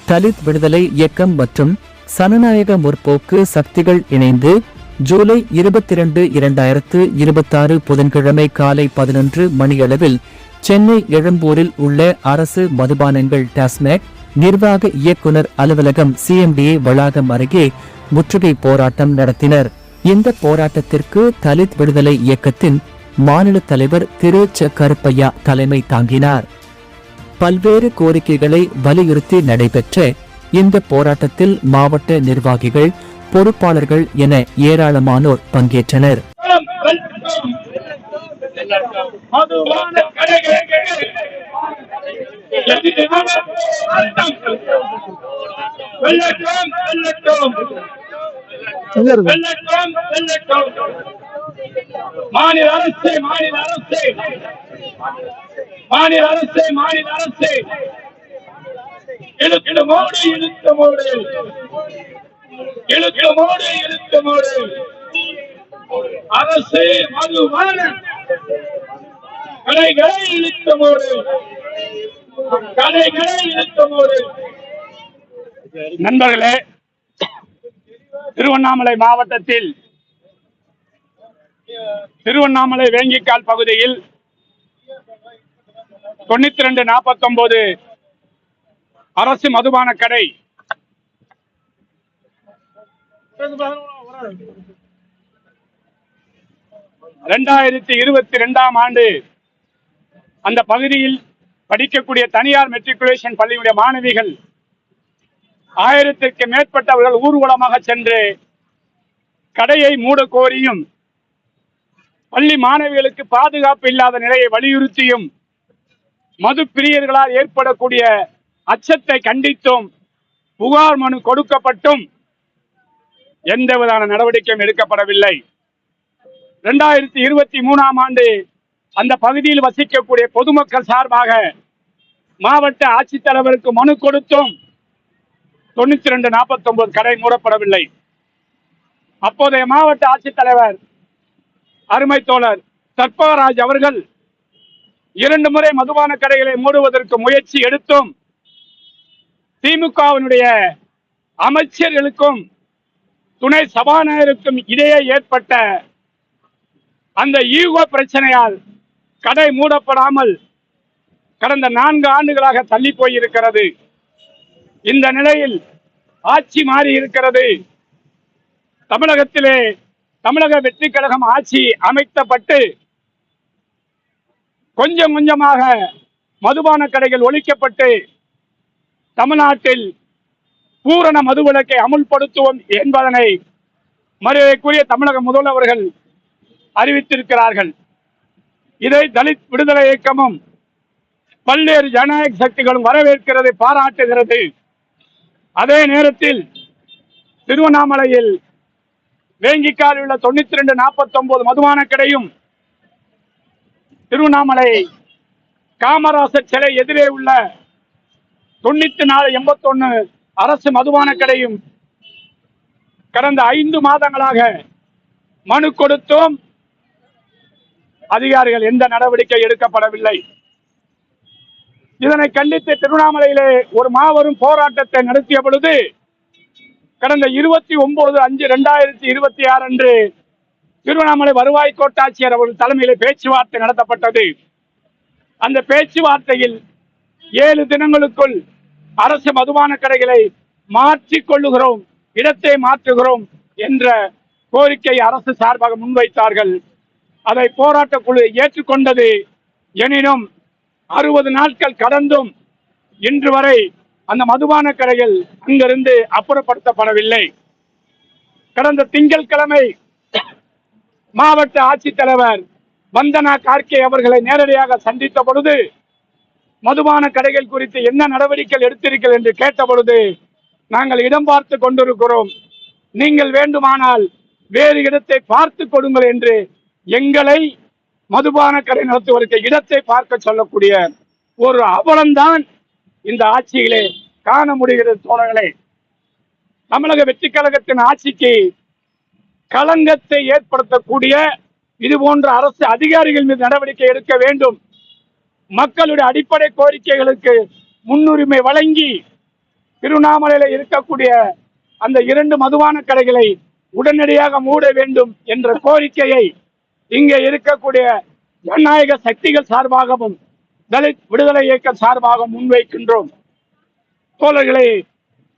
தலித் விடுதலை இயக்கம் மற்றும் சனநாயக முற்போக்கு சக்திகள் இணைந்து ஜூலை 22, 2026 புதன்கிழமை காலை 11 மணியளவில் சென்னை எழும்பூரில் உள்ள அரசு மதுபானங்கள் டாஸ்மாக் நிர்வாக இயக்குனர் அலுவலகம் CMDA வளாகம் அருகே முற்றுகை போராட்டம் நடத்தினர். இந்த போராட்டத்திற்கு தலித் விடுதலை இயக்கத்தின் மாநில தலைவர் திரு ச. கருப்பையா தலைமை தாங்கினார். பல்வேறு கோரிக்கைகளை வலியுறுத்தி நடைபெற்ற இந்த போராட்டத்தில் மாவட்ட நிர்வாகிகள், பொறுப்பாளர்கள் என ஏராளமானோர் பங்கேற்றனர். மாநில அரசு மாநில அரசு மாநில அரசு மாநில அரசு இழுத்து மோடி இழுத்து மோடி இழுத்து மோடி இழுத்து மோடி அரசு மதுபான கடைகளை இழுத்து மோடி கடைகளை இழுத்து மோடி. நண்பர்களே, திருவண்ணாமலை மாவட்டத்தில் திருவண்ணாமலை வேங்கிக்கால் பகுதியில் 9249 அரசு மதுபான கடை 2022 ஆண்டு அந்த பகுதியில் படிக்கக்கூடிய தனியார் மெட்ரிகுலேஷன் பள்ளியுடைய மாணவிகள் 1000க்கு மேற்பட்டவர்கள் ஊர்வலமாக சென்று கடையை மூட கோரியும் பள்ளி மாணவிகளுக்கு பாதுகாப்பு இல்லாத நிலையை வலியுறுத்தியும் மது பிரியர்களால் ஏற்படக்கூடிய அச்சத்தை கண்டித்தும் புகார் மனு கொடுக்கப்பட்டும் எந்தவிதான நடவடிக்கையும் எடுக்கப்படவில்லை. 2023 ஆண்டு அந்த பகுதியில் வசிக்கக்கூடிய பொதுமக்கள் சார்பாக மாவட்ட ஆட்சித்தலைவருக்கு மனு கொடுத்தும் 9249 கடை மூடப்படவில்லை. அப்போதைய மாவட்ட ஆட்சித்தலைவர் அருமை தோழர் சர்பராஜ் அவர்கள் 2 முறை மதுபான கடைகளை மூடுவதற்கு முயற்சி எடுத்தும் திமுகவினுடைய அமைச்சர்களுக்கும் துணை சபாநாயகருக்கும் இடையே ஏற்பட்ட அந்த ஈகோ பிரச்சனையால் கடை மூடப்படாமல் கடந்த 4 ஆண்டுகளாக தள்ளி போயிருக்கிறது. இந்த நிலையில் ஆட்சி மாறி இருக்கிறது. தமிழகத்திலே தமிழக வெற்றி கழகம் ஆட்சி அமைக்கப்பட்டு கொஞ்சம் கொஞ்சமாக மதுபான கடைகள் ஒழிக்கப்பட்டு தமிழ்நாட்டில் பூரண மதுவிலக்கை அமுல்படுத்துவோம் என்பதனை மரியாதைக்குரிய தமிழக முதல்வர்கள் அறிவித்திருக்கிறார்கள். இதை தலித் விடுதலை இயக்கமும் பல்வேறு ஜனநாயக சக்திகளும் வரவேற்கிறது, பாராட்டுகிறது. அதே நேரத்தில் திருவண்ணாமலையில் வேங்கிக்காலில் உள்ள 9249 மதுபான கடையும் திருவண்ணாமலை காமராசர் சிலை எதிரே உள்ள 9481 அரசு மதுபான கடையும் கடந்த 5 மாதங்களாக மனு கொடுத்தும் அதிகாரிகள் எந்த நடவடிக்கை எடுக்கப்படவில்லை. இதனை கண்டித்து திருவண்ணாமலையிலே ஒரு மாபெரும் போராட்டத்தை நடத்திய பொழுது கடந்த 29/5/2026 அன்று திருவண்ணாமலை வருவாய் கோட்டாட்சியர் அவர்கள் தலைமையிலே பேச்சுவார்த்தை நடத்தப்பட்டது. அந்த பேச்சுவார்த்தையில் 7 தினங்களுக்குள் அரசு மதுபான கடைகளை மாற்றிக் கொள்ளுகிறோம், இடத்தை மாற்றுகிறோம் என்ற கோரிக்கை அரசு சார்பாக முன்வைத்தார்கள். அதை போராட்ட குழு ஏற்றுக்கொண்டது. எனினும் 60 நாட்கள் கடந்தும் இன்று வரை அந்த மதுபான கடைகள் அங்கிருந்து அப்புறப்படுத்தப்படவில்லை. கடந்த திங்கட்கிழமை மாவட்ட ஆட்சித்தலைவர் வந்தனா கார்கே அவர்களை நேரடியாக சந்தித்த பொழுது மதுபான கடைகள் குறித்து என்ன நடவடிக்கை எடுத்தீர்கள் என்று கேட்ட பொழுது, நாங்கள் இடம் பார்த்து கொண்டிருக்கிறோம், நீங்கள் வேண்டுமானால் வேறு இடத்தை பார்த்து கொடுங்கள் என்று எங்களை மதுபான கடை நடத்துவதற்கு இடத்தை பார்க்க சொல்லக்கூடிய ஒரு அவலம்தான் இந்த ஆட்சியிலே காண முடிகிறது. தோழர்களே, தமிழக வெற்றி கழகத்தின் ஆட்சிக்கு களங்கத்தை ஏற்படுத்தக்கூடிய இது போன்ற அரசு அதிகாரிகள் மீது நடவடிக்கை எடுக்க வேண்டும். மக்களுடைய அடிப்படை கோரிக்கைகளுக்கு முன்னுரிமை வழங்கி திருவண்ணாமலையில இருக்கக்கூடிய அந்த 2 மதுபான கடைகளை உடனடியாக மூட வேண்டும் என்ற கோரிக்கையை இங்கே இருக்கக்கூடிய ஜனநாயக சக்திகள் சார்பாகவும் தலித் விடுதலை இயக்கம் சார்பாகவும் முன்வைக்கின்றோம். தோழர்களே,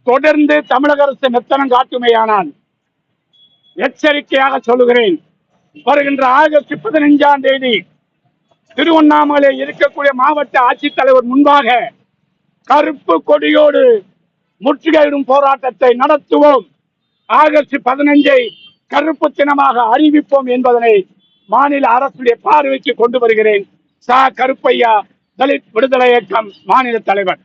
தொடர்ந்து தமிழக அரசு மெத்தனம் காட்டுமையானால் எச்சரிக்கையாக சொல்லுகிறேன், வருகின்ற ஆகஸ்ட் 15ஆம் தேதி திருவண்ணாமலை இருக்கக்கூடிய மாவட்ட ஆட்சித்தலைவர் முன்பாக கருப்பு கொடியோடு முற்றுகையிடும் போராட்டத்தை நடத்துவோம். ஆகஸ்ட் 15ஐ கருப்பு தினமாக அறிவிப்போம் என்பதனை மாநில அரசுடைய பார்வைக்கு கொண்டு வருகிறேன். கருப்பையா, தலித் விடுதலை இயக்கம் மாநில தலைவர்.